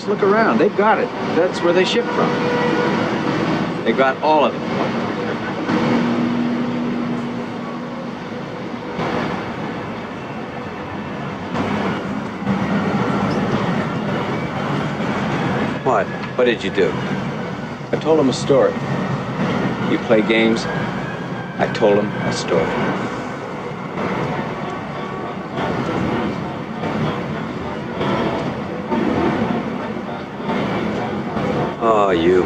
Just look around. They've got it. That's where they ship from. They got all of it. What? What did you do? I told him a story. You play games? I told him a story. Oh, you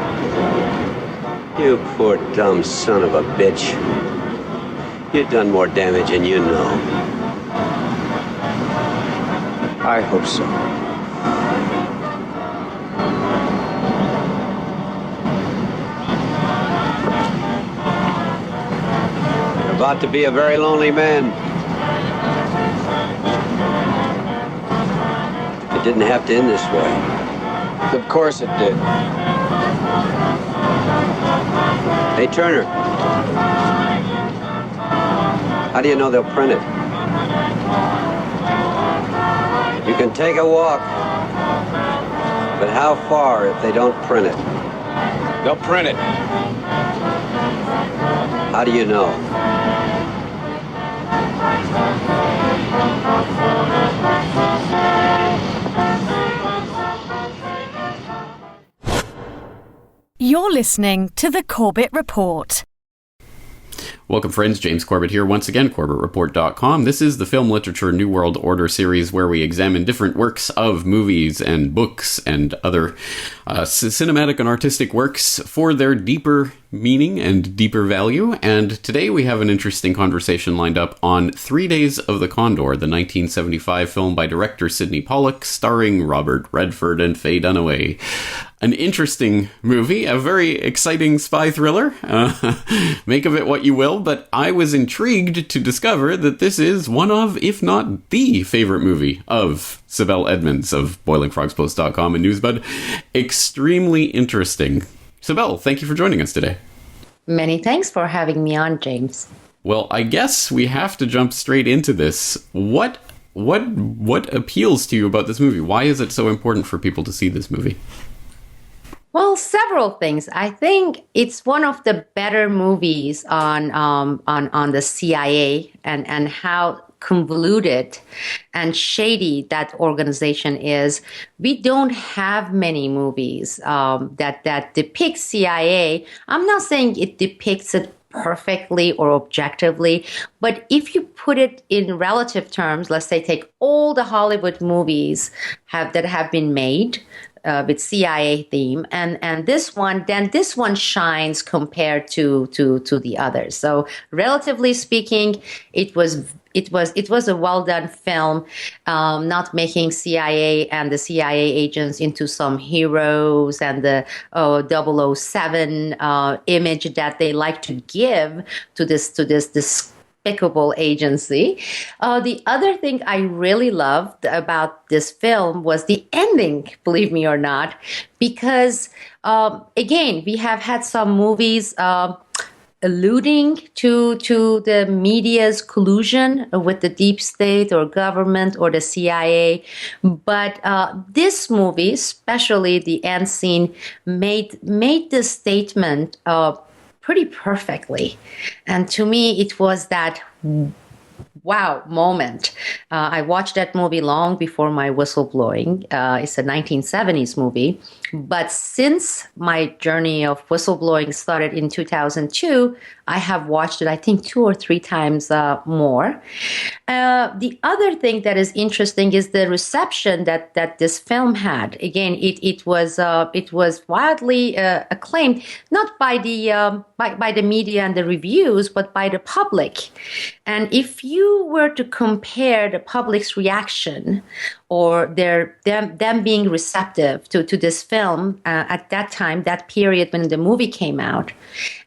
poor dumb son of a bitch. You've done more damage than you know. I hope so. You're about to be a very lonely man. It didn't have to end this way. Of course it did. Hey, Turner. How do you know they'll print it? You can take a walk, but how far if they don't print it? They'll print it. How do you know? You're listening to the Corbett Report. Welcome, friends. James Corbett here once again, CorbettReport.com. This is the Film Literature New World Order series where we examine different works of movies and books and other cinematic and artistic works for their deeper meaning and deeper value. And today we have an interesting conversation lined up on 3 Days of the Condor, the 1975 film by director Sidney Pollack, starring Robert Redford and Faye Dunaway. An interesting movie, a very exciting spy thriller. Make of it what you will, but I was intrigued to discover that this is one of, if not the favorite movie of Sibel Edmonds of BoilingFrogsPost.com and Newsbud. Extremely interesting. Sibel, thank you for joining us today. Many thanks for having me on, James. Well, I guess we have to jump straight into this. What appeals to you about this movie? Why is it so important for people to see this movie? Well, several things. I think it's one of the better movies on the CIA and how convoluted and shady that organization is. We don't have many movies that depict CIA. I'm not saying it depicts it perfectly or objectively, but if you put it in relative terms, let's say take all the Hollywood movies that have been made with CIA theme, and this one shines compared to the others. So relatively speaking, it was a well done film, not making CIA and the CIA agents into some heroes and the 007 image that they like to give to this despicable agency. The other thing I really loved about this film was the ending, believe me or not, because again, we have had some movies alluding to the media's collusion with the deep state or government or the CIA. But this movie, especially the end scene, made this statement pretty perfectly. And to me, it was that wow moment. I watched that movie long before my whistleblowing. It's a 1970s movie. But since my journey of whistleblowing started in 2002, I have watched it, I think, 2 or 3 times more. The other thing that is interesting is the reception that this film had. Again, it was widely acclaimed, not by the media and the reviews, but by the public. And if you were to compare the public's reaction or them being receptive to this film at that time, that period when the movie came out,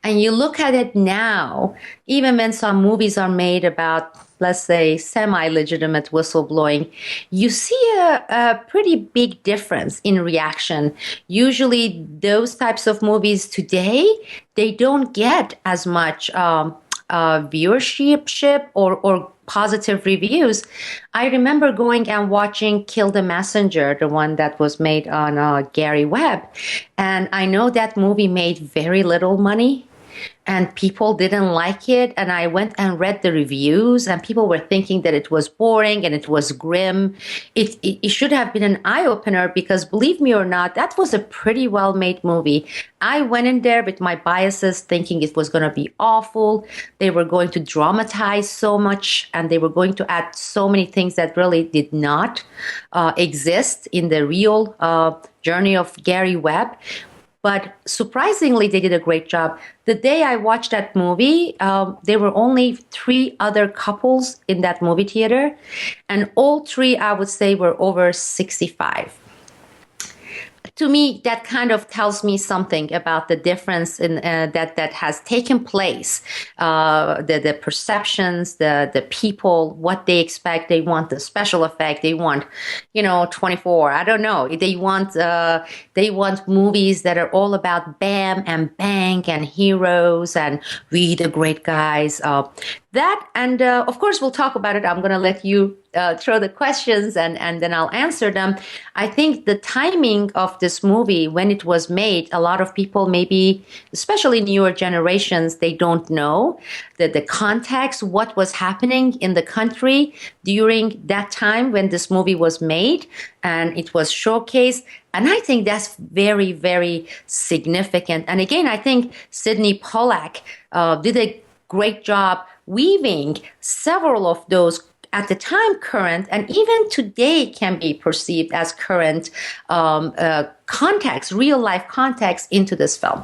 and you look at it now, even when some movies are made about, let's say, semi-legitimate whistleblowing, you see a pretty big difference in reaction. Usually those types of movies today, they don't get as much viewership or positive reviews. I remember going and watching Kill the Messenger, the one that was made on Gary Webb. And I know that movie made very little money and people didn't like it. And I went and read the reviews and people were thinking that it was boring and it was grim. It should have been an eye-opener because, believe me or not, that was a pretty well-made movie. I went in there with my biases thinking it was going to be awful. They were going to dramatize so much and they were going to add so many things that really did not exist in the real journey of Gary Webb. But surprisingly, they did a great job. The day I watched that movie, there were only 3 other couples in that movie theater. And all 3, I would say, were over 65. To me, that kind of tells me something about the difference in that has taken place. The perceptions, the people, what they expect. They want the special effect. They want, 24. I don't know. They want movies that are all about bam and bang and heroes and we the great guys. That and of course we'll talk about it. I'm going to let you throw the questions and then I'll answer them. I think the timing of this movie, when it was made, a lot of people, maybe especially newer generations, they don't know the context, what was happening in the country during that time when this movie was made and it was showcased. And I think that's very, very significant. And again, I think Sidney Pollack did a great job weaving several of those at the time current and even today can be perceived as current context, real life context into this film.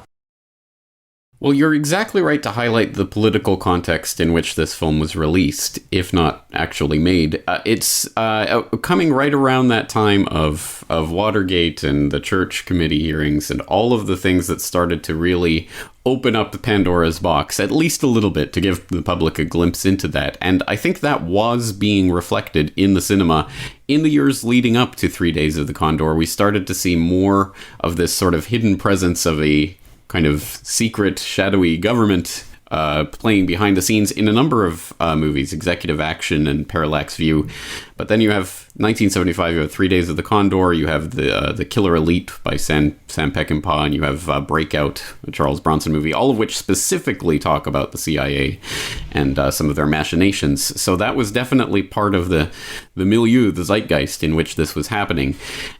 Well, you're exactly right to highlight the political context in which this film was released, if not actually made. It's coming right around that time of Watergate and the Church Committee hearings and all of the things that started to really open up the Pandora's box, at least a little bit, to give the public a glimpse into that. And I think that was being reflected in the cinema in the years leading up to 3 Days of the Condor. We started to see more of this sort of hidden presence of a kind of secret, shadowy government playing behind the scenes in a number of movies, Executive Action and Parallax View. But then you have 1975, you have 3 Days of the Condor, you have the Killer Elite by Sam Peckinpah, and you have Breakout, a Charles Bronson movie, all of which specifically talk about the CIA and some of their machinations. So that was definitely part of the milieu, the zeitgeist in which this was happening.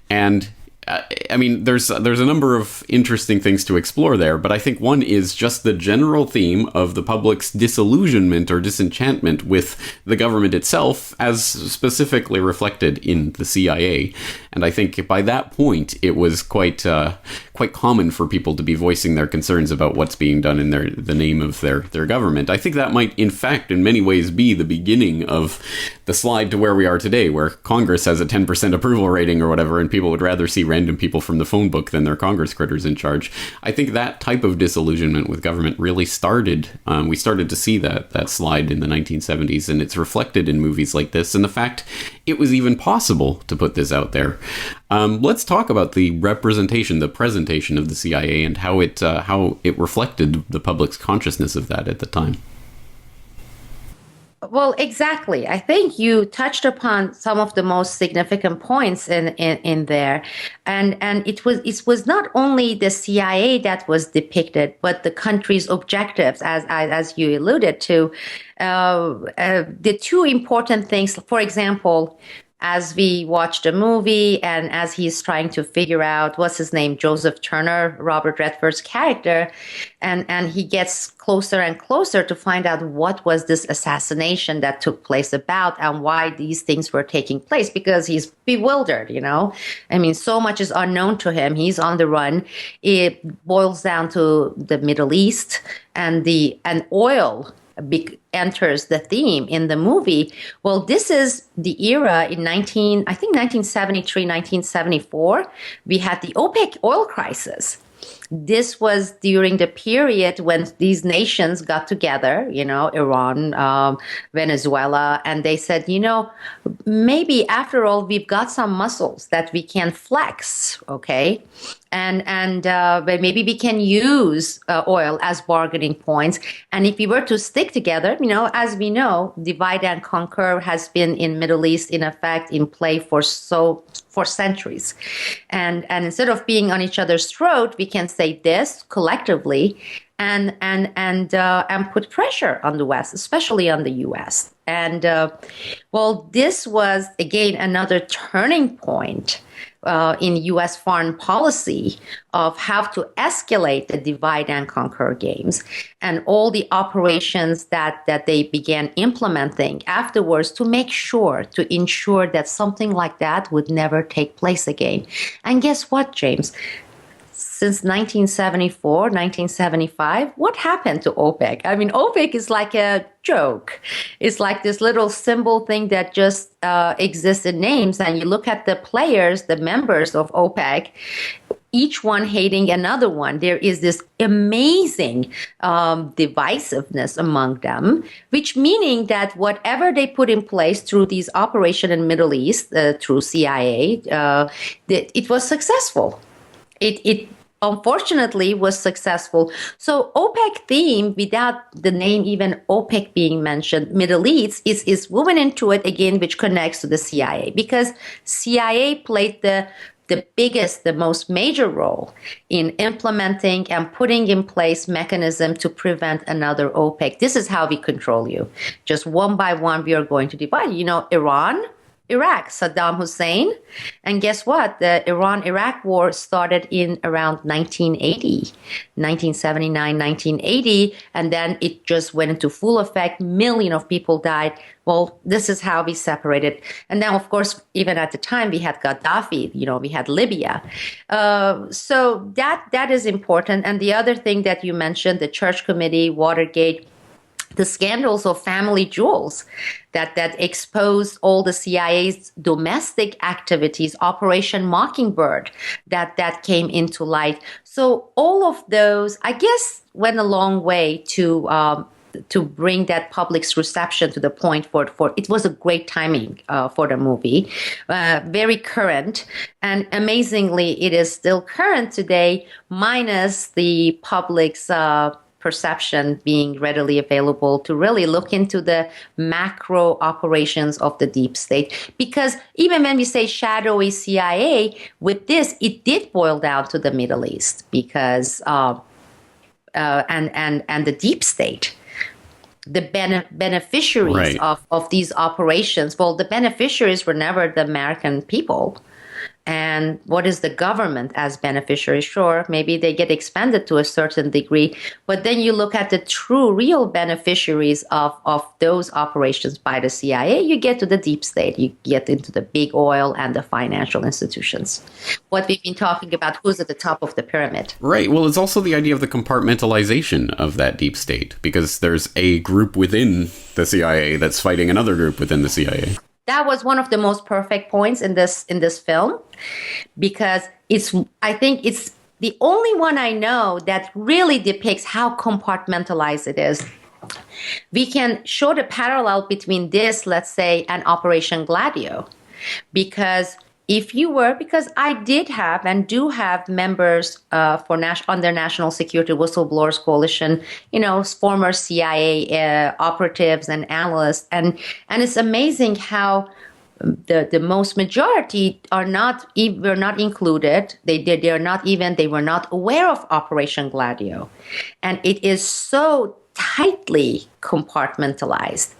And I mean, there's a number of interesting things to explore there, but I think one is just the general theme of the public's disillusionment or disenchantment with the government itself, as specifically reflected in the CIA. And I think by that point, it was quite common for people to be voicing their concerns about what's being done in the name of their government. I think that might, in fact, in many ways, be the beginning of the slide to where we are today, where Congress has a 10% approval rating or whatever, and people would rather see random people from the phone book than their Congress critters in charge. I think that type of disillusionment with government really started. We started to see that slide in the 1970s, and it's reflected in movies like this, and the fact it was even possible to put this out there. Let's talk about the representation, the presentation of the CIA, and how it reflected the public's consciousness of that at the time. Well, exactly. I think you touched upon some of the most significant points in there, and it was not only the CIA that was depicted, but the country's objectives, as you alluded to. The two important things, for example, as we watch the movie and as he's trying to figure out what's his name, Joseph Turner, Robert Redford's character, and he gets closer and closer to find out what was this assassination that took place about and why these things were taking place, because he's bewildered, I mean, so much is unknown to him. He's on the run. It boils down to the Middle East and oil enters the theme in the movie. Well, this is the era in 1973, 1974. We had the OPEC oil crisis. This was during the period when these nations got together, Iran, Venezuela, and they said, maybe after all, we've got some muscles that we can flex, okay? But maybe we can use oil as bargaining points. And if we were to stick together, as we know, divide and conquer has been in Middle East in effect, in play for centuries. And instead of being on each other's throat, we can say this collectively and put pressure on the West, especially on the U.S. And this was again another turning point in U.S. foreign policy of how to escalate the divide and conquer games and all the operations that they began implementing afterwards to ensure that something like that would never take place again. And guess what, James? Since 1974, 1975, what happened to OPEC? I mean, OPEC is like a joke. It's like this little symbol thing that just exists in names. And you look at the players, the members of OPEC, each one hating another one. There is this amazing divisiveness among them, which meaning that whatever they put in place through these operations in Middle East, through CIA, it was successful. It unfortunately was successful. So OPEC theme, without the name even OPEC being mentioned, Middle East is woven into it again, which connects to the CIA, because CIA played the biggest, the most major role in implementing and putting in place mechanism to prevent another OPEC. This is how we control you. Just one by one, we are going to divide. Iran, Iraq, Saddam Hussein. And guess what? The Iran-Iraq war started in around 1979, 1980, and then it just went into full effect. Millions of people died. Well, this is how we separated. And now, of course, even at the time, we had Gaddafi, we had Libya. So that is important. And the other thing that you mentioned, the Church Committee, Watergate, the scandals of family jewels that exposed all the CIA's domestic activities, Operation Mockingbird, that came into light. So all of those, I guess, went a long way to bring that public's reception to the point for it was a great timing for the movie, very current, and amazingly, it is still current today, minus the public's perception being readily available to really look into the macro operations of the deep state. Because even when we say shadowy CIA, with this, it did boil down to the Middle East because and the deep state. The beneficiaries of these operations, well, the beneficiaries were never the American people. And what is the government as beneficiary? Sure, maybe they get expanded to a certain degree, but then you look at the true, real beneficiaries of those operations by the CIA, you get to the deep state, you get into the big oil and the financial institutions. What we've been talking about, who's at the top of the pyramid. Right. Well, it's also the idea of the compartmentalization of that deep state, because there's a group within the CIA that's fighting another group within the CIA. That was one of the most perfect points in this film, because I think it's the only one I know that really depicts how compartmentalized it is. We can show the parallel between this, let's say, and Operation Gladio, because I did have and do have members under National Security Whistleblowers Coalition, former CIA operatives and analysts, and it's amazing how the most majority were not included. They were not aware of Operation Gladio, and it is so tightly compartmentalized.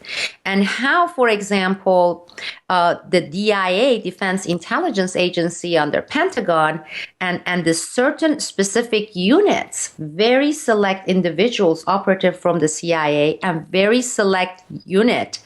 And how, for example, the DIA, Defense Intelligence Agency under Pentagon, and the certain specific units, very select individuals operative from the CIA and very select unit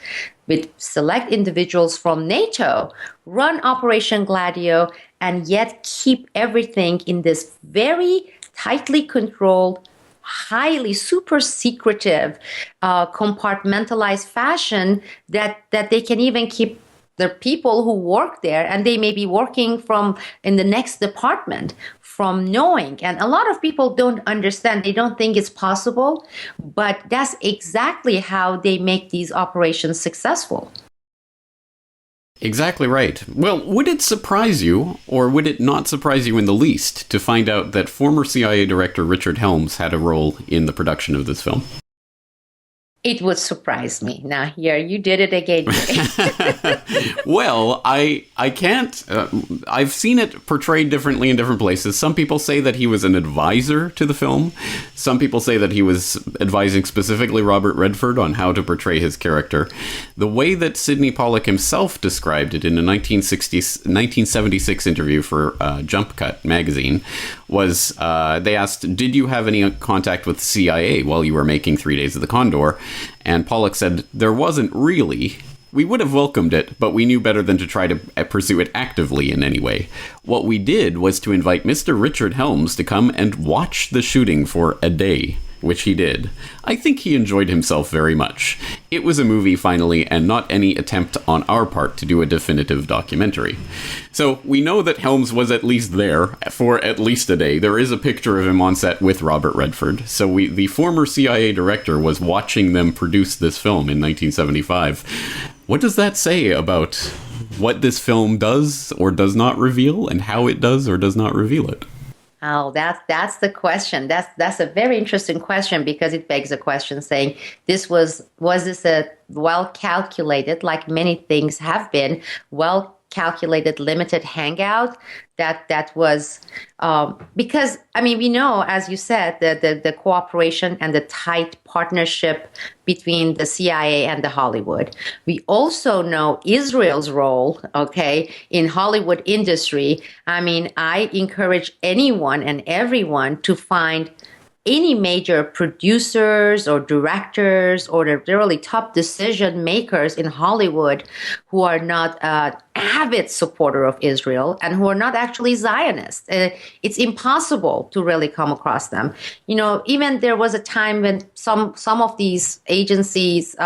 with select individuals from NATO run Operation Gladio and yet keep everything in this very tightly controlled, highly super secretive, compartmentalized fashion that they can even keep There are people who work there, and they may be working from in the next department from knowing. And a lot of people don't understand. They don't think it's possible, but that's exactly how they make these operations successful. Exactly right. Well, would it surprise you, or would it not surprise you in the least, to find out that former CIA Director Richard Helms had a role in the production of this film? It would surprise me. Now, here, you did it again. Well, I can't. I've seen it portrayed differently in different places. Some people say that he was an advisor to the film. Some people say that he was advising specifically Robert Redford on how to portray his character. The way that Sidney Pollack himself described it in a 1976 interview for Jump Cut magazine was they asked, did you have any contact with the CIA while you were making 3 Days of the Condor? And Pollack said, there wasn't really. We would have welcomed it, but we knew better than to try to pursue it actively in any way. What we did was to invite Mr. Richard Helms to come and watch the shooting for a day, which he did. I think he enjoyed himself very much. It was a movie, finally, and not any attempt on our part to do a definitive documentary. So we know that Helms was at least there for at least a day. There is a picture of him on set with Robert Redford. So the former CIA director was watching them produce this film in 1975. What does that say about what this film does or does not reveal, and how it does or does not reveal it? Oh, that's the question. That's a very interesting question, because it begs a question saying, was this a well calculated, like many things have been, well calculated limited hangout that was because I mean, we know, as you said, the cooperation and the tight partnership between the CIA and the Hollywood. We also know Israel's role, okay, in Hollywood industry. I mean, I encourage anyone and everyone to find any major producers or directors or the really top decision makers in Hollywood who are not avid supporter of Israel and who are not actually Zionists. It's impossible to really come across them. You know, even there was a time when some of these agencies,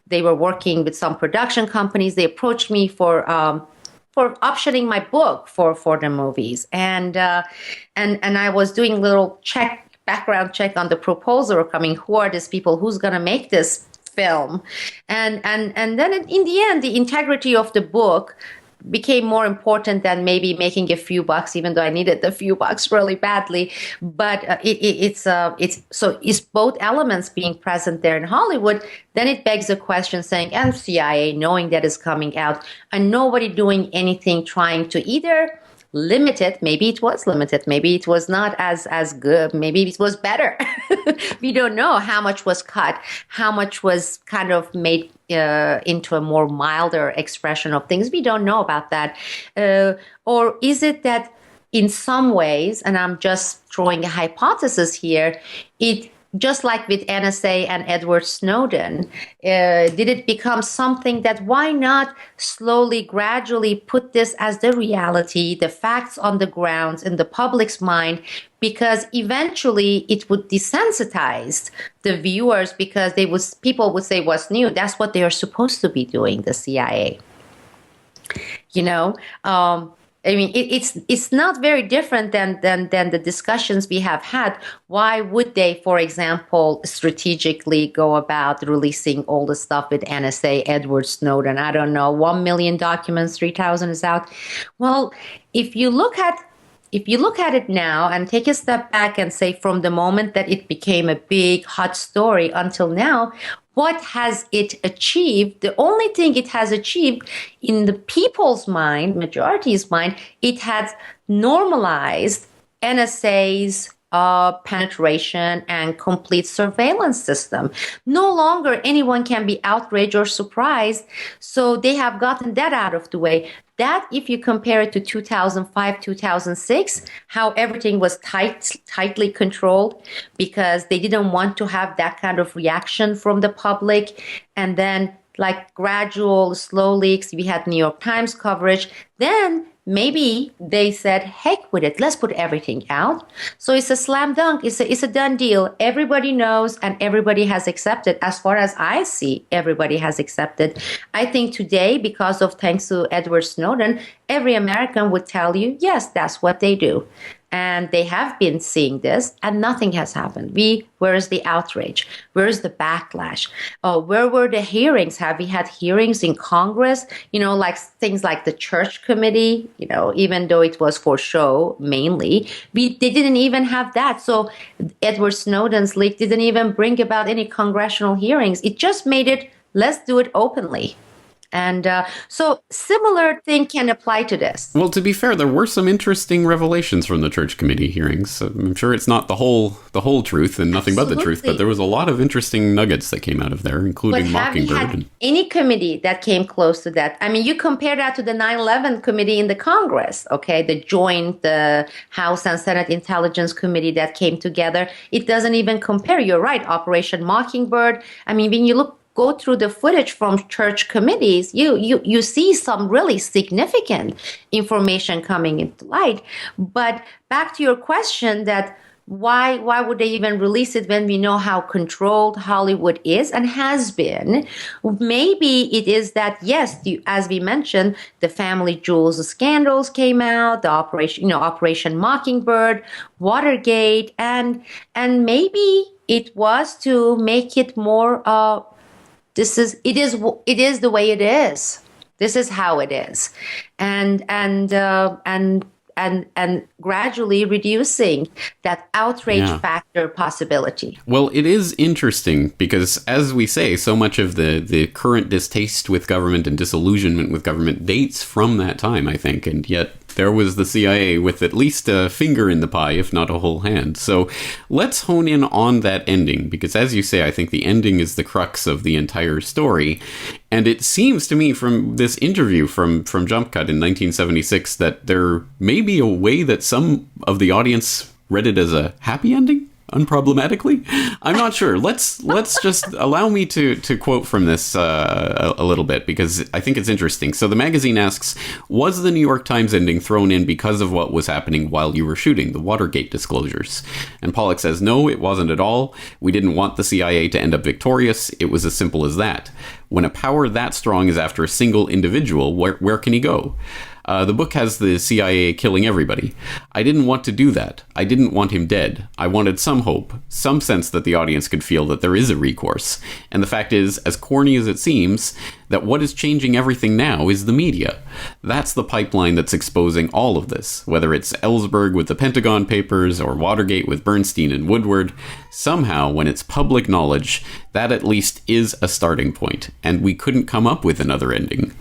they were working with some production companies. They approached me for optioning my book for the movies, and I was doing a little background check on the proposal coming. Who are these people? Who's going to make this film? And then in the end, the integrity of the book became more important than maybe making a few bucks, even though I needed the few bucks really badly. But it's both elements being present there in Hollywood. Then it begs a question saying, and CIA knowing that is coming out, and nobody doing anything trying to either limited. Maybe it was limited. Maybe it was not as good. Maybe it was better. We don't know how much was cut, how much was kind of made into a more milder expression of things. We don't know about that. Or is it that in some ways, and I'm just throwing a hypothesis here, it just like with NSA and Edward Snowden, did it become something that why not slowly, gradually put this as the reality, the facts on the ground in the public's mind, because eventually it would desensitize the viewers, because people would say, what's new? That's what they are supposed to be doing, the CIA. You know, I mean, it's not very different than the discussions we have had. Why would they, for example, strategically go about releasing all the stuff with NSA, Edward Snowden? I don't know, 1 million documents, 3,000 is out. Well, if you look at it now and take a step back and say, from the moment that it became a big hot story until now, what has it achieved? The only thing it has achieved in the people's mind, majority's mind, it has normalized NSA's penetration and complete surveillance system. No longer anyone can be outraged or surprised. So they have gotten that out of the way. That, if you compare it to 2005, 2006, how everything was tightly controlled because they didn't want to have that kind of reaction from the public. And then like gradual, slow leaks, we had New York Times coverage. Then maybe they said, heck with it, let's put everything out. So it's a slam dunk. It's a done deal. Everybody knows and everybody has accepted. As far as I see, everybody has accepted. I think today, because of thanks to Edward Snowden, every American would tell you, yes, that's what they do. And they have been seeing this, and nothing has happened. Where is the outrage? Where is the backlash? Where were the hearings? Have we had hearings in Congress? Like things like the church committee, even though it was for show mainly, they didn't even have that. So Edward Snowden's leak didn't even bring about any congressional hearings. It just made it, let's do it openly. And so similar thing can apply to this. Well, to be fair, there were some interesting revelations from the church committee hearings. I'm sure it's not the whole truth and nothing but the truth, but there was a lot of interesting nuggets that came out of there, including Mockingbird. But have you had any committee that came close to that? I mean, you compare that to the 9/11 committee in the Congress, okay? The joint House and Senate Intelligence Committee that came together. It doesn't even compare. You're right. Operation Mockingbird. I mean, when you go through the footage from church committees, you see some really significant information coming into light. But back to your question that why would they even release it when we know how controlled Hollywood is and has been? Maybe it is that, yes, as we mentioned, the family jewels scandals came out, the Operation Mockingbird, Watergate, and maybe it was to make it more it is the way it is. This is how it is, and gradually reducing that outrage factor possibility. Well, it is interesting because, as we say, so much of the current distaste with government and disillusionment with government dates from that time, I think, and yet there was the CIA with at least a finger in the pie, if not a whole hand. So let's hone in on that ending, because as you say, I think the ending is the crux of the entire story. And it seems to me from this interview from Jump Cut in 1976 that there may be a way that some of the audience read it as a happy ending, unproblematically. I'm not sure. Let's just allow me to quote from this a little bit, because I think it's interesting. So the magazine asks, was the New York Times ending thrown in because of what was happening while you were shooting, the Watergate disclosures? And Pollack says, no, it wasn't at all. We didn't want the CIA to end up victorious. It was as simple as that. When a power that strong is after a single individual, where can he go? The book has the CIA killing everybody. I didn't want to do that. I didn't want him dead. I wanted some hope, some sense that the audience could feel that there is a recourse. And the fact is, as corny as it seems, that what is changing everything now is the media. That's the pipeline that's exposing all of this, whether it's Ellsberg with the Pentagon Papers or Watergate with Bernstein and Woodward. Somehow, when it's public knowledge, that at least is a starting point, and we couldn't come up with another ending.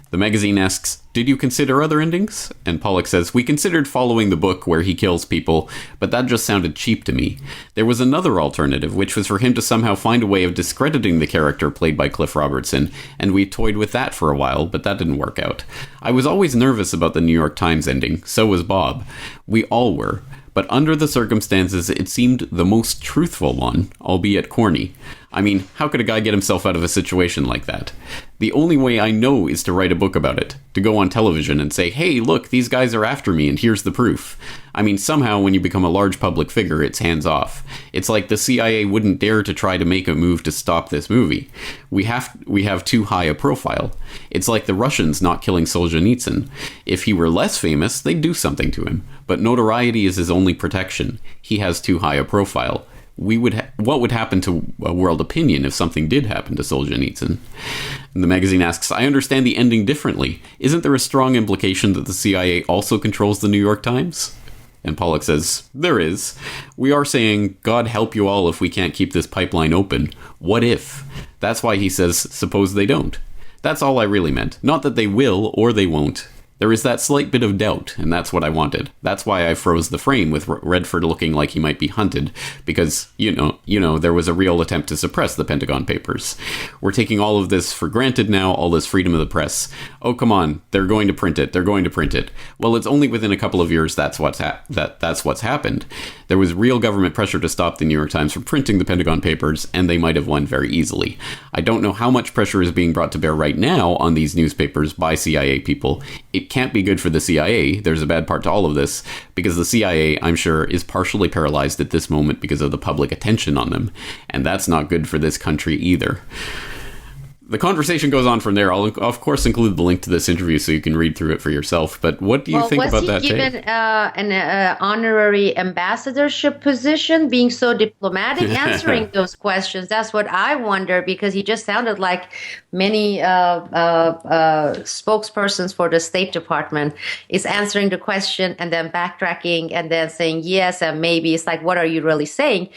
The magazine asks, did you consider other endings? And Pollack says, we considered following the book where he kills people, but that just sounded cheap to me. There was another alternative, which was for him to somehow find a way of discrediting the character played by Cliff Robertson, and we toyed with that for a while, but that didn't work out. I was always nervous about the New York Times ending, so was Bob. We all were. But under the circumstances, it seemed the most truthful one, albeit corny. I mean, how could a guy get himself out of a situation like that? The only way I know is to write a book about it, to go on television and say, hey, look, these guys are after me and here's the proof. I mean, somehow when you become a large public figure, it's hands off. It's like the CIA wouldn't dare to try to make a move to stop this movie. We have too high a profile. It's like the Russians not killing Solzhenitsyn. If he were less famous, they'd do something to him. But notoriety is his only protection. He has too high a profile. What would happen to world opinion if something did happen to Solzhenitsyn? And the magazine asks, I understand the ending differently. Isn't there a strong implication that the CIA also controls the New York Times? And Pollack says, there is. We are saying, God help you all if we can't keep this pipeline open. What if? That's why he says, suppose they don't. That's all I really meant. Not that they will or they won't. There is that slight bit of doubt, and that's what I wanted. That's why I froze the frame with Redford looking like he might be hunted, because, you know, there was a real attempt to suppress the Pentagon Papers. We're taking all of this for granted now, all this freedom of the press. Oh, come on, they're going to print it. They're going to print it. Well, it's only within a couple of years that's what's happened. There was real government pressure to stop the New York Times from printing the Pentagon Papers, and they might have won very easily. I don't know how much pressure is being brought to bear right now on these newspapers by CIA people. It it can't be good for the CIA. There's a bad part to all of this, because the CIA, I'm sure, is partially paralyzed at this moment because of the public attention on them. And that's not good for this country either. The conversation goes on from there. I'll, of course, include the link to this interview so you can read through it for yourself. But what do you think about that take? Was he given an honorary ambassadorship position, being so diplomatic, answering those questions? That's what I wonder, because he just sounded like many spokespersons for the State Department is answering the question and then backtracking and then saying yes and maybe. It's like, what are you really saying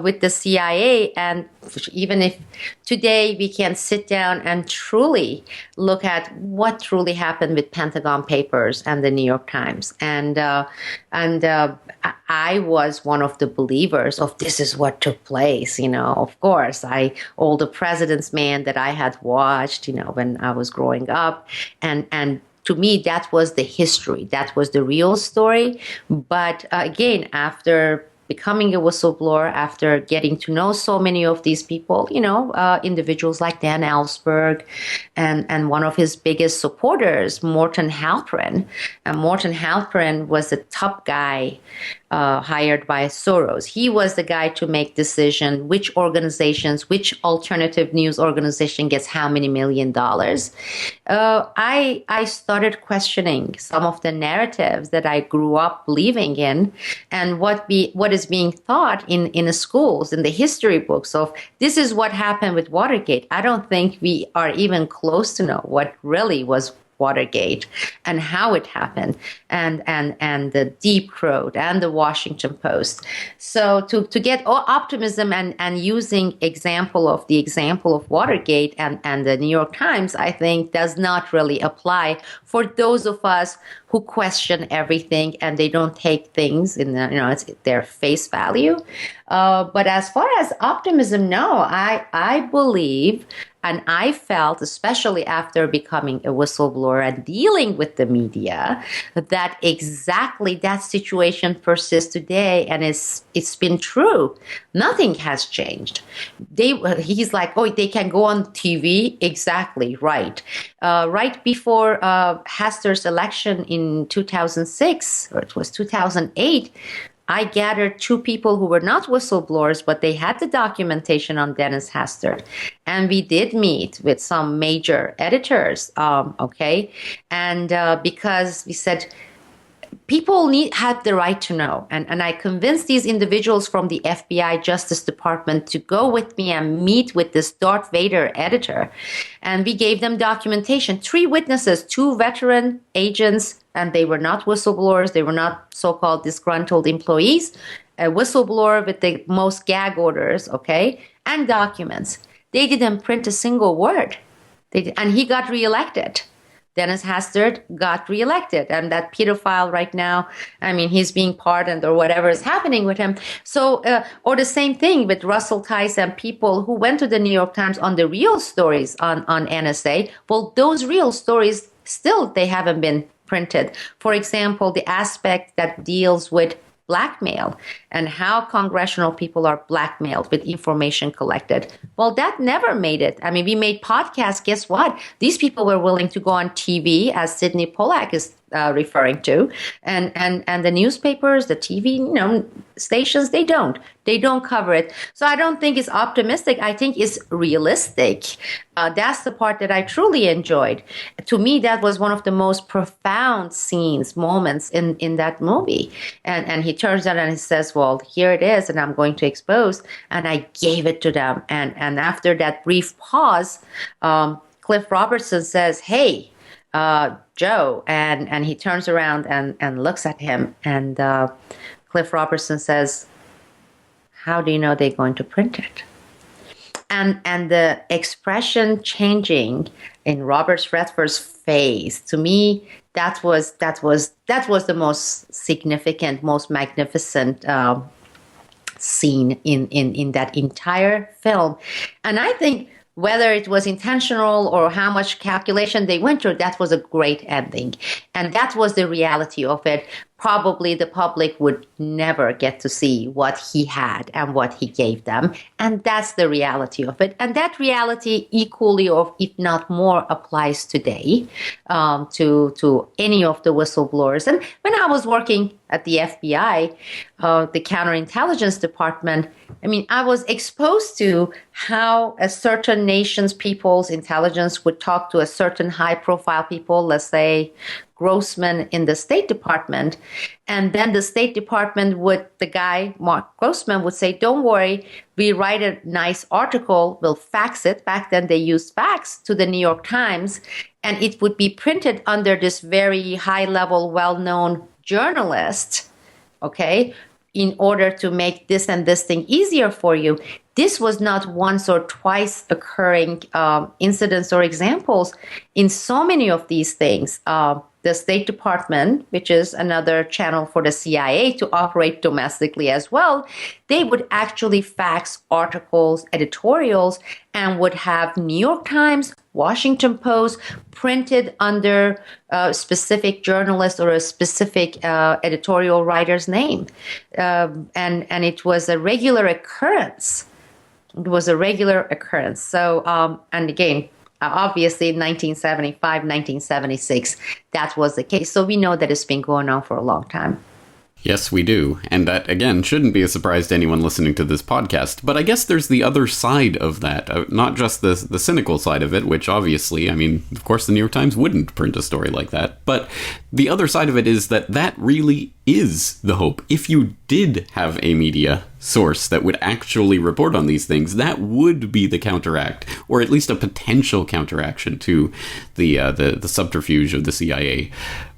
with the CIA? And even if today we can sit down and truly look at what truly happened with Pentagon Papers and the New York Times. And I was one of the believers of this is what took place. Of course, all the President's Man that I had watched, when I was growing up. And to me, that was the history. That was the real story. But again, after becoming a whistleblower, after getting to know so many of these people, individuals like Dan Ellsberg and one of his biggest supporters, Morton Halperin. And Morton Halperin was the top guy hired by Soros. He was the guy to make decision which organizations, which alternative news organization gets how many $1 million. I started questioning some of the narratives that I grew up believing in, and what is being taught in the schools, in the history books of this is what happened with Watergate. I don't think we are even close to know what really was Watergate and how it happened, and the Deep Throat and the Washington Post. So to get optimism and using example of Watergate and the New York Times, I think does not really apply for those of us who question everything and they don't take things in it's their face value. But as far as optimism, no, I believe. And I felt, especially after becoming a whistleblower and dealing with the media, that exactly that situation persists today, and it's been true. Nothing has changed. He's like, they can go on TV. Exactly right. Right before Haster's election in 2006, or it was 2008. I gathered two people who were not whistleblowers, but they had the documentation on Dennis Hastert. And we did meet with some major editors, And because we said, people had the right to know. And I convinced these individuals from the FBI Justice Department to go with me and meet with this Darth Vader editor. And we gave them documentation, 3 witnesses, 2 veteran agents, and they were not whistleblowers. They were not so-called disgruntled employees. A whistleblower with the most gag orders, and documents. They didn't print a single word. And he got reelected. Dennis Hastert got reelected, and that pedophile right now, he's being pardoned or whatever is happening with him. So, or the same thing with Russell Tice and people who went to the New York Times on the real stories on NSA. Well, those real stories still, they haven't been printed. For example, the aspect that deals with blackmail and how congressional people are blackmailed with information collected. Well, that never made it. We made podcasts. Guess what? These people were willing to go on TV, as Sidney Pollack is referring to, and the newspapers, the TV, stations, they don't cover it. So I don't think it's optimistic. I think it's realistic. That's the part that I truly enjoyed. To me, that was one of the most profound moments in that movie. And he turns out and he says, well, here it is, and I'm going to expose. And I gave it to them. And after that brief pause, Cliff Robertson says, hey, Joe, and he turns around and looks at him, and Cliff Robertson says, how do you know they're going to print it? And the expression changing in Robert Redford's face, to me, that was the most significant, most magnificent scene in that entire film. And I think whether it was intentional or how much calculation they went through, that was a great ending. And that was the reality of it. probably the public would never get to see what he had and what he gave them. And that's the reality of it. And that reality equally, or if not more, applies today to any of the whistleblowers. And when I was working at the FBI, the counterintelligence department, I mean, I was exposed to how a certain nation's people's intelligence would talk to a certain high-profile people, let's say Grossman in the State Department. And then the State Department the guy, Mark Grossman, would say, don't worry, we write a nice article, we'll fax it. Back then they used fax to the New York Times, and it would be printed under this very high-level, well-known journalist, okay, in order to make this and this thing easier for you. This was not once or twice occurring incidents or examples in so many of these things. The State Department, which is another channel for the CIA to operate domestically as well, they would actually fax articles, editorials, and would have New York Times, Washington Post printed under a specific journalist or a specific editorial writer's name. And it was a regular occurrence. It was a regular occurrence. So, and again, obviously in 1975, 1976, that was the case. So we know that it's been going on for a long time. Yes, we do. And that, again, shouldn't be a surprise to anyone listening to this podcast. But I guess there's the other side of that, not just the cynical side of it, which obviously, I mean, of course, the New York Times wouldn't print a story like that. But the other side of it is that really is the hope. If you did have a media source that would actually report on these things, that would be the counteract, or at least a potential counteraction to the subterfuge of the CIA.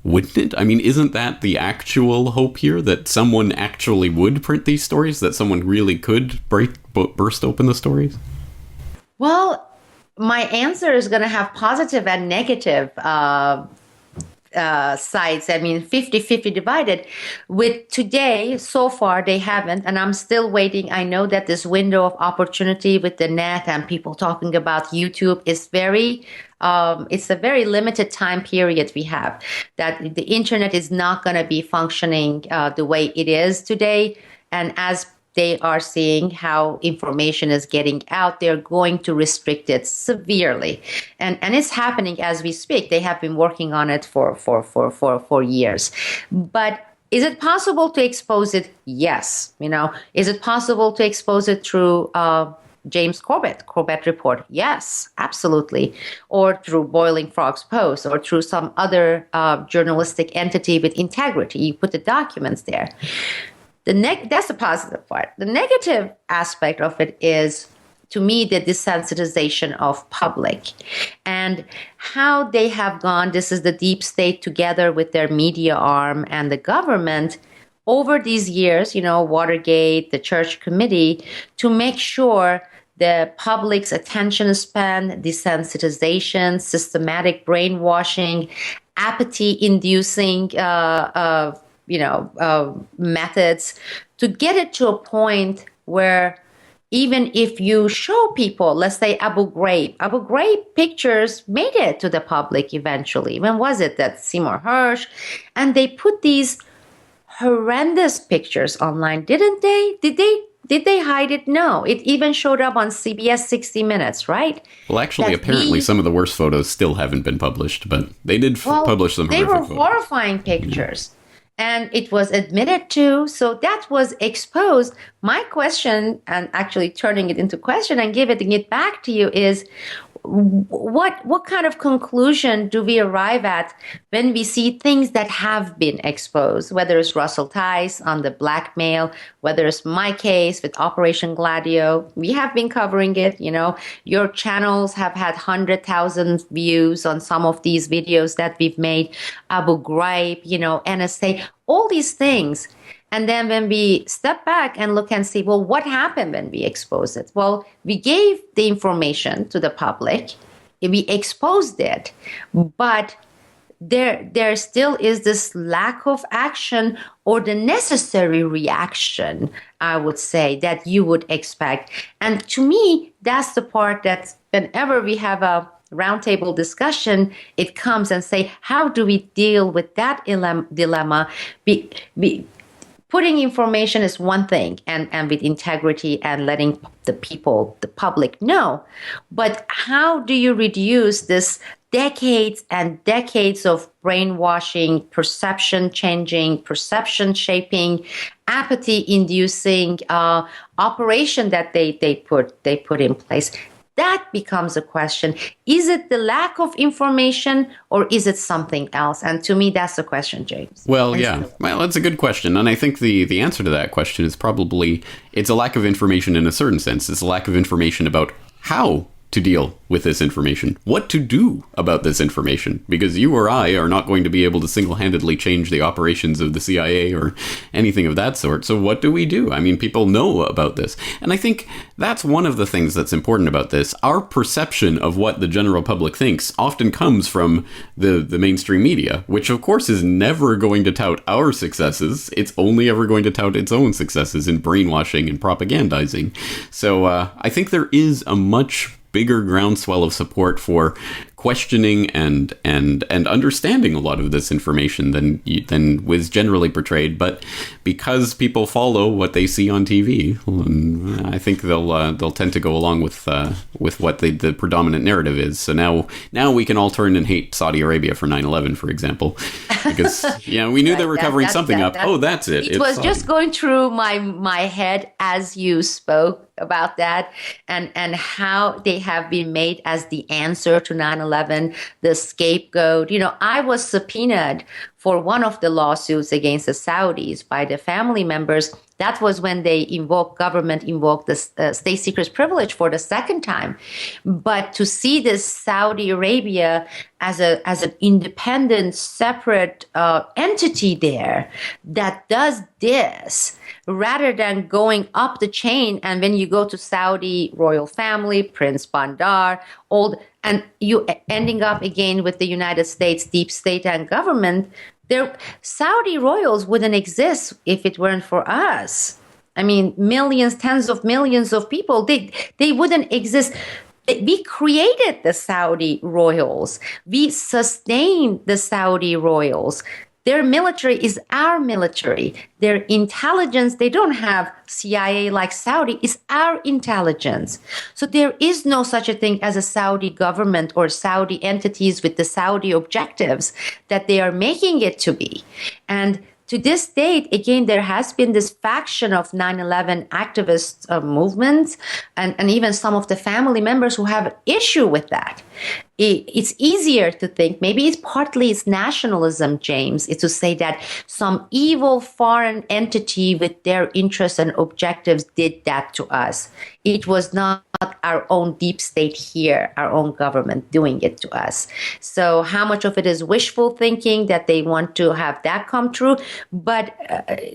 Wouldn't it? I mean, isn't that the actual hope here, that someone actually would print these stories, that someone really could burst open the stories? Well, my answer is going to have positive and negative sides. I mean, 50-50 divided. With today, so far, they haven't, and I'm still waiting. I know that this window of opportunity with the net and people talking about YouTube is it's a very limited time period we have, that the internet is not going to be functioning the way it is today. And as they are seeing how information is getting out, they're going to restrict it severely. And it's happening as we speak. They have been working on it for years. But is it possible to expose it? Yes. Is it possible to expose it through James Corbett Report? Yes, absolutely. Or through Boiling Frogs Post, or through some other journalistic entity with integrity. You put the documents there. That's the positive part. The negative aspect of it is, to me, the desensitization of public and how they have gone. This is the deep state together with their media arm and the government over these years, Watergate, the Church Committee, to make sure the public's attention span, desensitization, systematic brainwashing, apathy-inducing methods, to get it to a point where even if you show people, let's say Abu Ghraib pictures made it to the public eventually. When was it that Seymour Hersh? And they put these horrendous pictures online, didn't they? Did they hide it? No. It even showed up on CBS 60 Minutes, right? Well, actually, apparently some of the worst photos still haven't been published, but they did publish some horrific photos. They were horrifying pictures. And it was admitted to, so that was exposed. My question, and actually turning it into question and giving it back to you, is what kind of conclusion do we arrive at when we see things that have been exposed, whether it's Russell Tice on the blackmail, whether it's my case with Operation Gladio? We have been covering it. Your channels have had 100,000 views on some of these videos that we've made. Abu Ghraib, NSA, all these things. And then when we step back and look and see, well, what happened when we exposed it? Well, we gave the information to the public, we exposed it, but there still is this lack of action or the necessary reaction, I would say, that you would expect. And to me, that's the part that whenever we have a roundtable discussion, it comes and say, how do we deal with that dilemma? Putting information is one thing, and with integrity and letting the people, the public know. But how do you reduce this decades and decades of brainwashing, perception changing, perception shaping, apathy inducing operation that they put in place? That becomes a question. Is it the lack of information, or is it something else? And to me, that's the question, James. Well, yeah. Well, that's a good question. And I think the answer to that question is probably it's a lack of information in a certain sense. It's a lack of information about how to deal with this information, what to do about this information, because you or I are not going to be able to single-handedly change the operations of the CIA or anything of that sort. So what do we do? I mean, people know about this. And I think that's one of the things that's important about this. Our perception of what the general public thinks often comes from the mainstream media, which of course is never going to tout our successes. It's only ever going to tout its own successes in brainwashing and propagandizing. So I think there is a much bigger groundswell of support for questioning and understanding a lot of this information than was generally portrayed. But because people follow what they see on TV, I think they'll tend to go along with what the predominant narrative is. So now we can all turn and hate Saudi Arabia for 9/11, for example, because we knew they were covering something up. Oh, that's it. It was just going through my head as you spoke about that, and how they have been made as the answer to 9/11, the scapegoat. I was subpoenaed for one of the lawsuits against the Saudis by the family members. That was when government invoked the state secrets privilege for the second time. But to see this Saudi Arabia as an independent, separate entity there that does this, rather than going up the chain, and when you go to Saudi royal family, Prince Bandar, and you ending up again with the United States deep state and government, Saudi royals wouldn't exist if it weren't for us. I mean, millions, tens of millions of people, they wouldn't exist. We created the Saudi royals. We sustained the Saudi royals. Their military is our military. Their intelligence, they don't have CIA like Saudi, is our intelligence. So there is no such a thing as a Saudi government or Saudi entities with the Saudi objectives that they are making it to be. And to this date, again, there has been this faction of 9/11 activist movements and even some of the family members who have an issue with that. It's easier to think, maybe it's nationalism, James, is to say that some evil foreign entity with their interests and objectives did that to us. It was not our own deep state here, our own government doing it to us. So how much of it is wishful thinking that they want to have that come true? But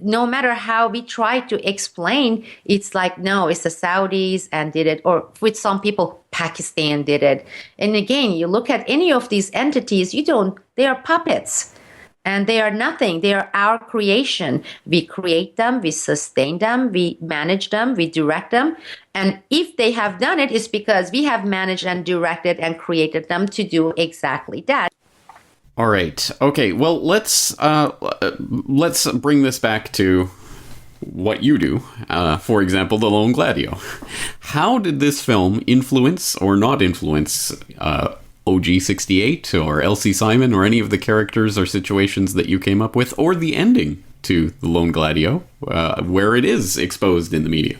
no matter how we try to explain, it's like, no, it's the Saudis and did it, or with some people, Pakistan did it. And again, you look at any of these entities, they are puppets and they are nothing. They are our creation. We create them, we sustain them, we manage them, we direct them. And if they have done it, it's because we have managed and directed and created them to do exactly that. All right. Okay. Well, let's bring this back to what you do. For example, The Lone Gladio. How did this film influence or not influence OG-68 or Elsie Simon or any of the characters or situations that you came up with, or the ending to The Lone Gladio, where it is exposed in the media?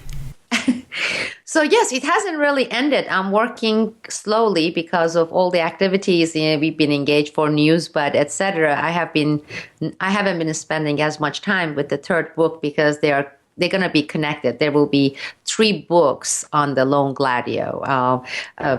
So yes, it hasn't really ended. I'm working slowly because of all the activities we've been engaged for, Newsbud, etc. I haven't been spending as much time with the third book because they're going to be connected. There will be 3 books on the Lone Gladio,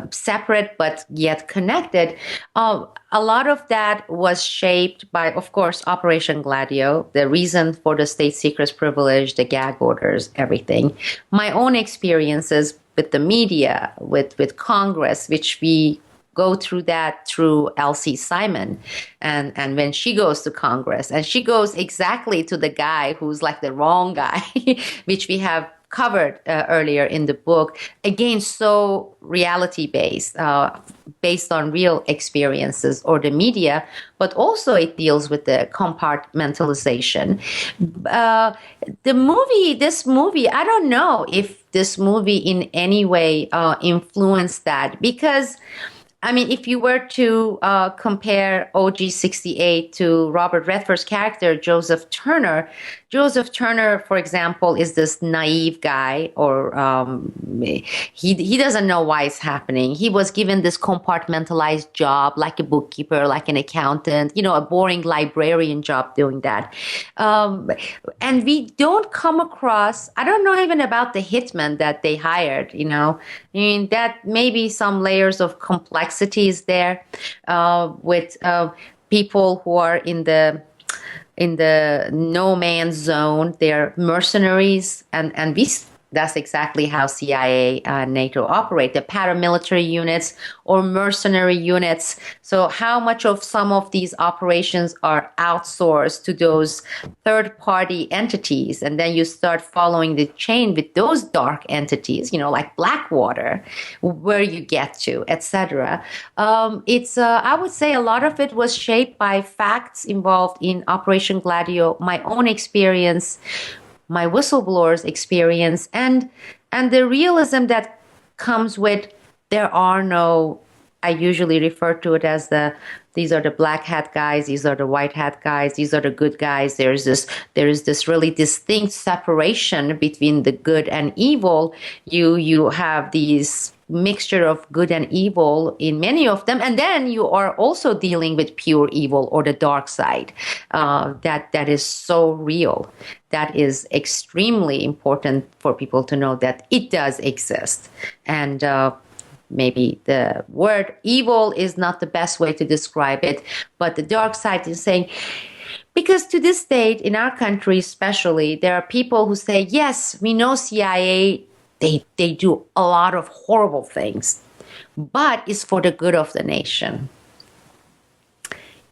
separate but yet connected. A lot of that was shaped by, of course, Operation Gladio, the reason for the state secrets privilege, the gag orders, everything. My own experiences with the media, with Congress, which we go through that through Elsie Simon. And when she goes to Congress, and she goes exactly to the guy who's like the wrong guy, which we have covered earlier in the book, again, so reality-based, based on real experiences or the media, but also it deals with the compartmentalization. This movie, I don't know if this movie in any way influenced that, because I mean, if you were to compare OG-68 to Robert Redford's character, Joseph Turner, for example, is this naive guy, or he doesn't know why it's happening. He was given this compartmentalized job, like a bookkeeper, like an accountant, a boring librarian job doing that. And we don't come across, I don't know even about the hitman that they hired, I mean, that maybe some layers of complexity is there with people who are in the no man's zone. They're mercenaries, and that's exactly how CIA, NATO operate, the paramilitary units or mercenary units. So how much of some of these operations are outsourced to those third-party entities? And then you start following the chain with those dark entities, like Blackwater, where you get to, etc. I would say a lot of it was shaped by facts involved in Operation Gladio, my own experience, my whistleblower's experience, and the realism that comes with there are no, I usually refer to it as these are the black hat guys, these are the white hat guys, these are the good guys. There is this really distinct separation between the good and evil. You have these mixture of good and evil in many of them, and then you are also dealing with pure evil or the dark side that is so real. That is extremely important for people to know that it does exist. And maybe the word evil is not the best way to describe it, but the dark side is saying, because to this date in our country especially, there are people who say, yes, we know CIA, they do a lot of horrible things, but it's for the good of the nation.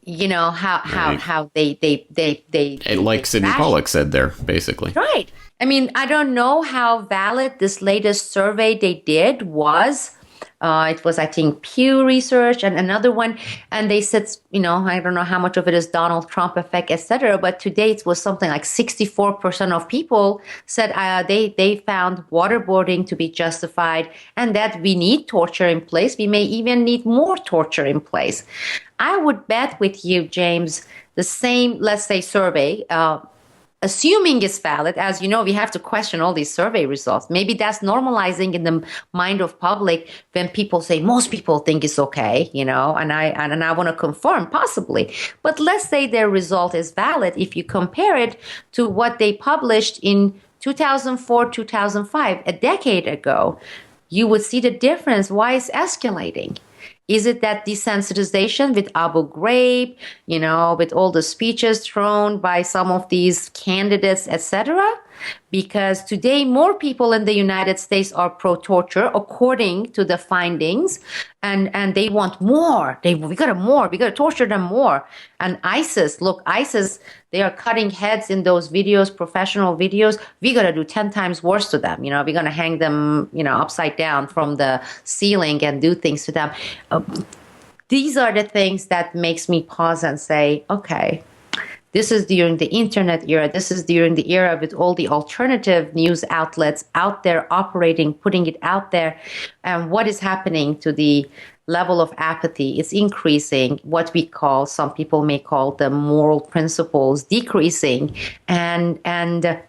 How they like Sidney Pollack said there, basically. Right. I mean, I don't know how valid this latest survey they did was. It was, I think, Pew Research and another one. And they said, I don't know how much of it is Donald Trump effect, etc. But to date, it was something like 64% of people said they found waterboarding to be justified and that we need torture in place. We may even need more torture in place. I would bet with you, James, the same, let's say, survey, assuming it's valid, as you know, we have to question all these survey results. Maybe that's normalizing in the mind of public when people say most people think it's okay, and I want to confirm possibly. But let's say their result is valid. If you compare it to what they published in 2004, 2005, a decade ago, you would see the difference. Why it's escalating. Is it that desensitization with Abu Ghraib, with all the speeches thrown by some of these candidates, etc.? Because today more people in the United States are pro-torture, according to the findings, and they want more. We got to torture them more. And ISIS, they are cutting heads in those videos, professional videos. We got to do 10 times worse to them. We're going to hang them, upside down from the ceiling and do things to them. These are the things that makes me pause and say, okay, this is during the internet era. This is during the era with all the alternative news outlets out there operating, putting it out there. And what is happening to the level of apathy? It's increasing. What some people may call the moral principles decreasing. And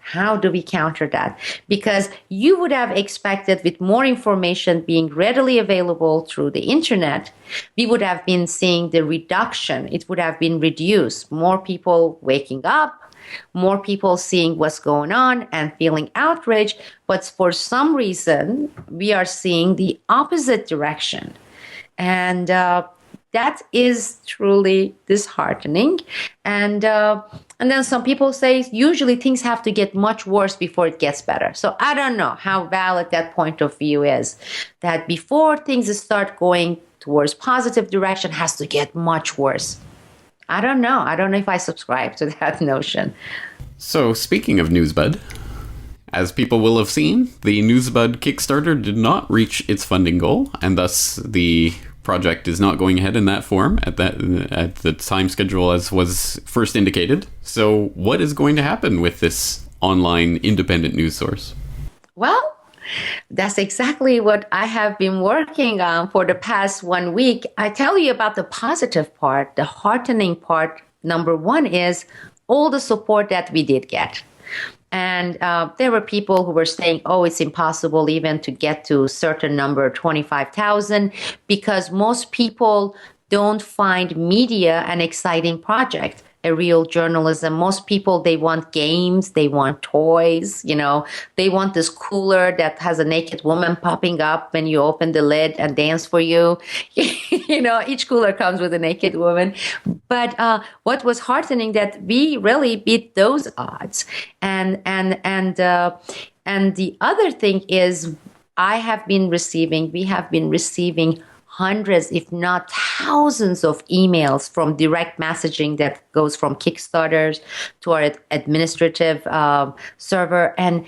how do we counter that? Because you would have expected, with more information being readily available through the internet, we would have been seeing the reduction. It would have been reduced. More people waking up, more people seeing what's going on and feeling outraged. But for some reason, we are seeing the opposite direction. And that is truly disheartening. And then some people say usually things have to get much worse before it gets better. So I don't know how valid that point of view is, that before things start going towards positive direction has to get much worse. I don't know. I don't know if I subscribe to that notion. So speaking of Newsbud, As people will have seen, the Newsbud Kickstarter did not reach its funding goal, and thus the project is not going ahead in that form at the time schedule as was first indicated. So what is going to happen with this online independent news source? Well, that's exactly what I have been working on for the past 1 week. I tell you about the positive part, the heartening part. Number one is all the support that we did get. And there were people who were saying, oh, it's impossible even to get to a certain number, 25,000, because most people don't find media an exciting project, a real journalism. Most people, they want games, they want toys, they want this cooler that has a naked woman popping up when you open the lid and dance for you. Each cooler comes with a naked woman. But what was heartening that we really beat those odds. And the other thing is we have been receiving hundreds, if not thousands of emails from direct messaging that goes from Kickstarters to our administrative server and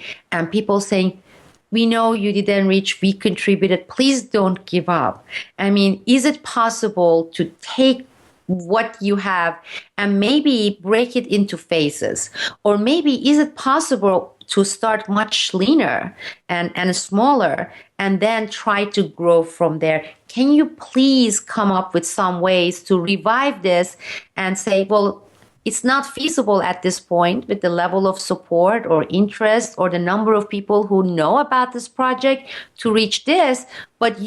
people saying, we know you didn't reach, we contributed, please don't give up. I mean, is it possible to take what you have and maybe break it into phases? Or maybe is it possible to start much leaner and smaller and then try to grow from there? Can you please come up with some ways to revive this and say, well, it's not feasible at this point with the level of support or interest or the number of people who know about this project to reach this, but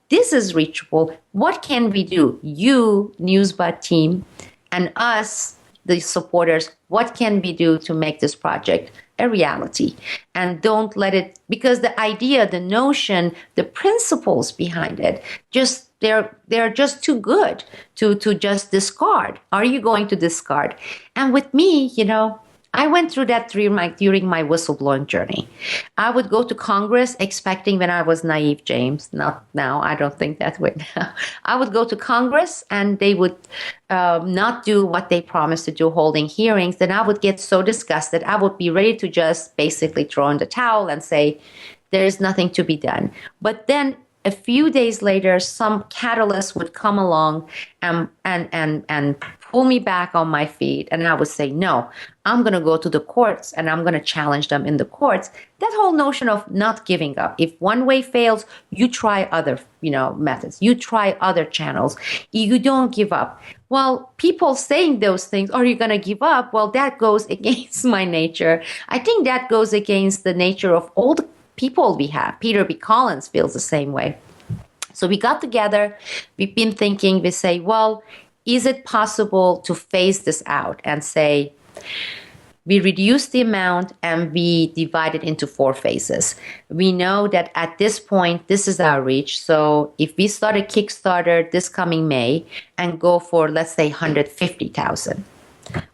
this is reachable. What can we do? You, Newsbud team, and us, the supporters, what can we do to make this project a reality? And don't let it, because the idea, the notion, the principles behind it, they're just too good to just discard. Are you going to discard? And with me, I went through that during my whistleblowing journey. I would go to Congress expecting, when I was naive, James, not now, I don't think that way now. I would go to Congress and they would not do what they promised to do, holding hearings. Then I would get so disgusted, I would be ready to just basically throw in the towel and say, there is nothing to be done. But then a few days later, some catalyst would come along and pull me back on my feet. And I would say, no, I'm going to go to the courts and I'm going to challenge them in the courts. That whole notion of not giving up. If one way fails, you try other, methods. You try other channels. You don't give up. Well, people saying those things, are you going to give up? Well, that goes against my nature. I think that goes against the nature of all the people we have. Peter B. Collins feels the same way. So we got together. We've been thinking, we say, well, is it possible to phase this out and say, we reduce the amount and we divide it into 4 phases. We know that at this point, this is our reach. So if we start a Kickstarter this coming May and go for, let's say, 150,000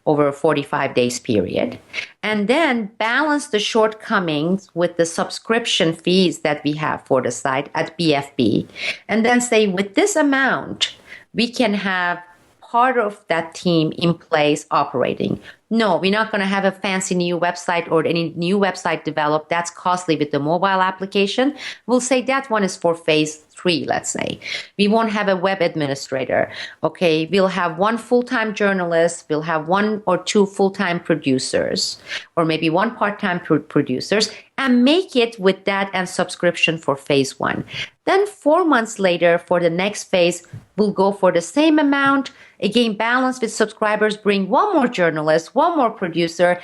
over a 45 days period, and then balance the shortcomings with the subscription fees that we have for the site at BFB, and then say, with this amount, we can have part of that team in place operating. No, we're not going to have a fancy new website or any new website developed. That's costly with the mobile application. We'll say that one is for phase 3, let's say. We won't have a web administrator. Okay, we'll have 1 full-time journalist. We'll have 1 or 2 full-time producers, or maybe 1 part-time producers, and make it with that and subscription for phase 1. Then 4 months later, for the next phase, we'll go for the same amount. Again, balance with subscribers, bring 1 more journalist, 1 more producer,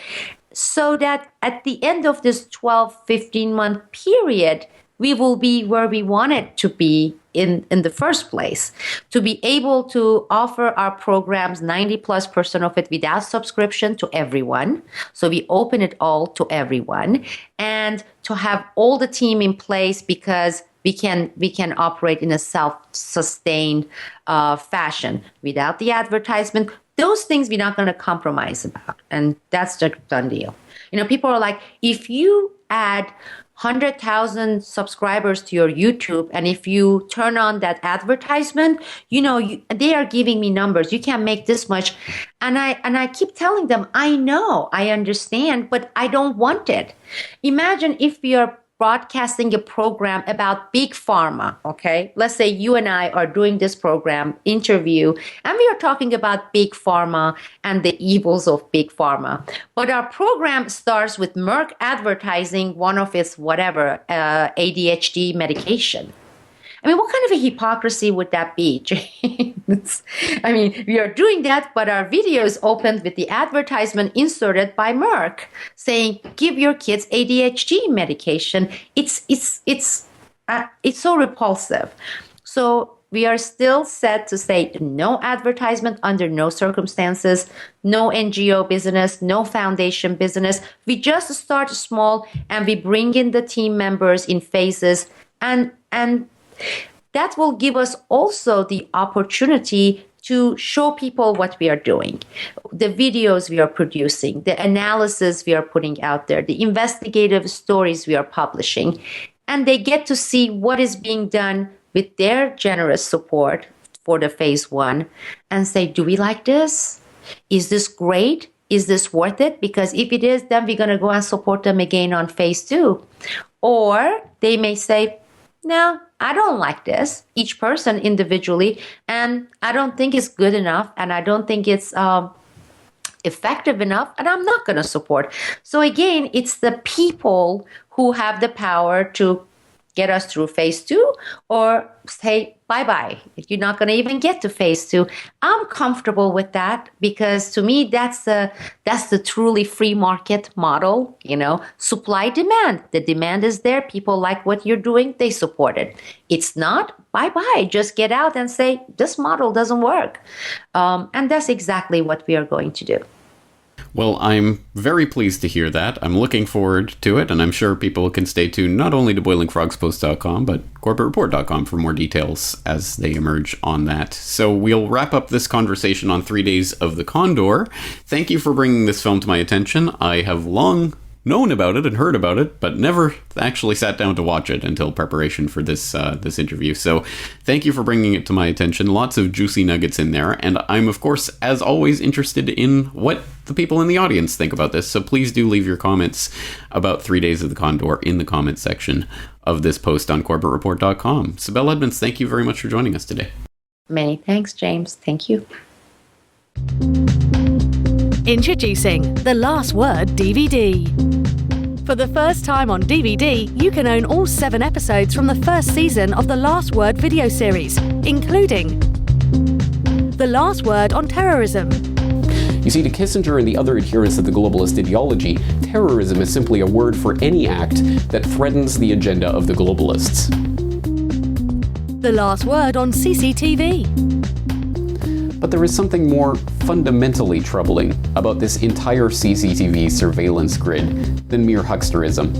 so that at the end of this 12, 15-month period, we will be where we wanted to be in the first place, to be able to offer our programs 90+% of it without subscription to everyone. So we open it all to everyone, and to have all the team in place, because we can operate in a self-sustained fashion without the advertisement. Those things we're not going to compromise about, and that's the done deal. People are like, if you add 100,000 subscribers to your YouTube, and if you turn on that advertisement, they are giving me numbers. You can't make this much. And I keep telling them, I know, I understand, but I don't want it. Imagine if we are broadcasting a program about big pharma, okay? Let's say you and I are doing this program, interview, and we are talking about big pharma and the evils of big pharma. But our program starts with Merck advertising one of its ADHD medication. What kind of a hypocrisy would that be, James? We are doing that, but our video is opened with the advertisement inserted by Merck saying, give your kids ADHD medication. It's so repulsive. So we are still set to say no advertisement under no circumstances, no NGO business, no foundation business. We just start small and we bring in the team members in phases, and that will give us also the opportunity to show people what we are doing, the videos we are producing, the analysis we are putting out there, the investigative stories we are publishing. And they get to see what is being done with their generous support for the phase 1 and say, do we like this? Is this great? Is this worth it? Because if it is, then we're going to go and support them again on phase 2. Or they may say, no, I don't like this, each person individually, and I don't think it's good enough, and I don't think it's effective enough, and I'm not going to support. So again, it's the people who have the power to get us through phase 2 or say bye-bye. You're not going to even get to phase 2. I'm comfortable with that because to me, that's the truly free market model, supply demand. The demand is there. People like what you're doing. They support it. It's not, bye-bye. Just get out and say, this model doesn't work. And that's exactly what we are going to do. Well, I'm very pleased to hear that. I'm looking forward to it, and I'm sure people can stay tuned not only to boilingfrogspost.com, but corbettreport.com for more details as they emerge on that. So we'll wrap up this conversation on 3 Days of the Condor. Thank you for bringing this film to my attention. I have long known about it and heard about it, but never actually sat down to watch it until preparation for this interview. So thank you for bringing it to my attention. Lots of juicy nuggets in there. And I'm, of course, as always, interested in what the people in the audience think about this. So please do leave your comments about 3 Days of the Condor in the comment section of this post on corbettreport.com. Sibel Edmonds, thank you very much for joining us today. Many thanks, James. Thank you. Introducing The Last Word DVD. For the first time on DVD, you can own all 7 episodes from the first season of The Last Word video series, including The Last Word on Terrorism. You see, to Kissinger and the other adherents of the globalist ideology, terrorism is simply a word for any act that threatens the agenda of the globalists. The Last Word on CCTV. But there is something more fundamentally troubling about this entire CCTV surveillance grid than mere hucksterism.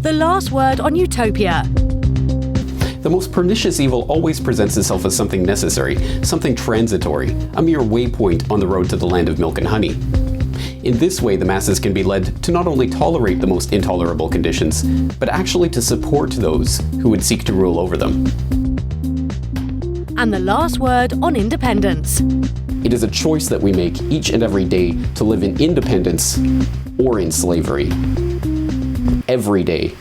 The Last Word on Utopia. The most pernicious evil always presents itself as something necessary, something transitory, a mere waypoint on the road to the land of milk and honey. In this way, the masses can be led to not only tolerate the most intolerable conditions, but actually to support those who would seek to rule over them. And the Last Word on Independence. It is a choice that we make each and every day to live in independence or in slavery. Every day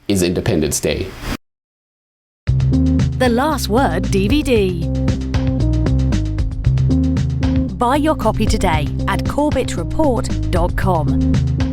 is Independence Day. The Last Word DVD. Buy your copy today at corbettreport.com.